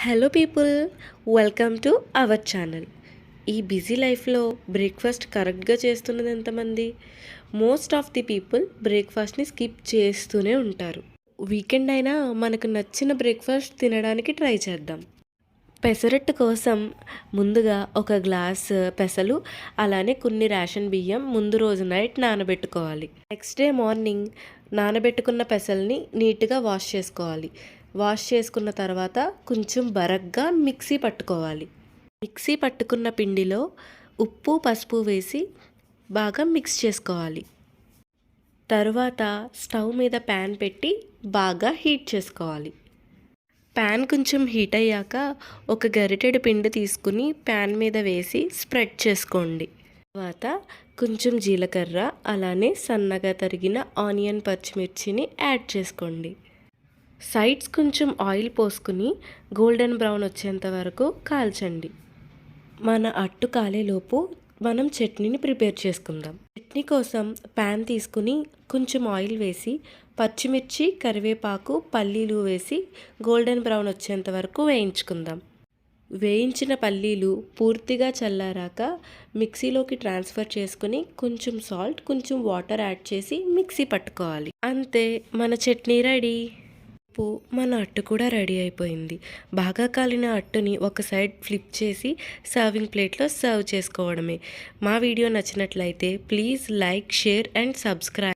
Hello people, welcome to our channel. ఈ busy లైఫ్లో breakfast కరెక్ట్గా చేస్తున్నది ఎంతమంది? మోస్ట్ ఆఫ్ ది పీపుల్ బ్రేక్ఫాస్ట్ని స్కిప్ చేస్తూనే ఉంటారు. వీకెండ్ అయినా మనకు నచ్చిన బ్రేక్ఫాస్ట్ తినడానికి ట్రై చేద్దాం. పెసరట్టు కోసం ముందుగా ఒక గ్లాస్ పెసలు, అలానే కొన్ని రేషన్ బియ్యం ముందు రోజు నైట్ నానబెట్టుకోవాలి. నెక్స్ట్ డే మార్నింగ్ నానబెట్టుకున్న పెసల్ని నీట్గా వాష్ చేసుకోవాలి. వాష్ చేసుకున్న తర్వాత కొంచెం బరగ్గా మిక్సీ పట్టుకోవాలి. మిక్సీ పట్టుకున్న పిండిలో ఉప్పు, పసుపు వేసి బాగా మిక్స్ చేసుకోవాలి. తర్వాత స్టవ్ మీద ప్యాన్ పెట్టి బాగా హీట్ చేసుకోవాలి. ప్యాన్ కొంచెం హీట్ అయ్యాక ఒక గరిటెడు పిండి తీసుకుని ప్యాన్ మీద వేసి స్ప్రెడ్ చేసుకోండి. తర్వాత కొంచెం జీలకర్ర, అలానే సన్నగా తరిగిన ఆనియన్, పచ్చిమిర్చిని యాడ్ చేసుకోండి. సైడ్స్ కొంచెం ఆయిల్ పోసుకుని గోల్డెన్ బ్రౌన్ వచ్చేంత వరకు కాల్చండి. మన అట్టు కాలేలోపు మనం చట్నీని ప్రిపేర్ చేసుకుందాం. చట్నీ కోసం ప్యాన్ తీసుకుని కొంచెం ఆయిల్ వేసి పచ్చిమిర్చి, కరివేపాకు, పల్లీలు వేసి గోల్డెన్ బ్రౌన్ వచ్చేంత వరకు వేయించుకుందాం. వేయించిన పల్లీలు పూర్తిగా చల్లారాక మిక్సీలోకి ట్రాన్స్ఫర్ చేసుకుని కొంచెం సాల్ట్, కొంచెం వాటర్ యాడ్ చేసి మిక్సీ పట్టుకోవాలి. అంతే, మన చట్నీ రెడీ. మన అట్టు కూడా రెడీ అయిపోయింది. బాగా కాలిన అట్టుని ఒక సైడ్ ఫ్లిప్ చేసి సర్వింగ్ ప్లేట్లో సర్వ్ చేసుకోవడమే. మా వీడియో నచ్చినట్లయితే please like, share and subscribe.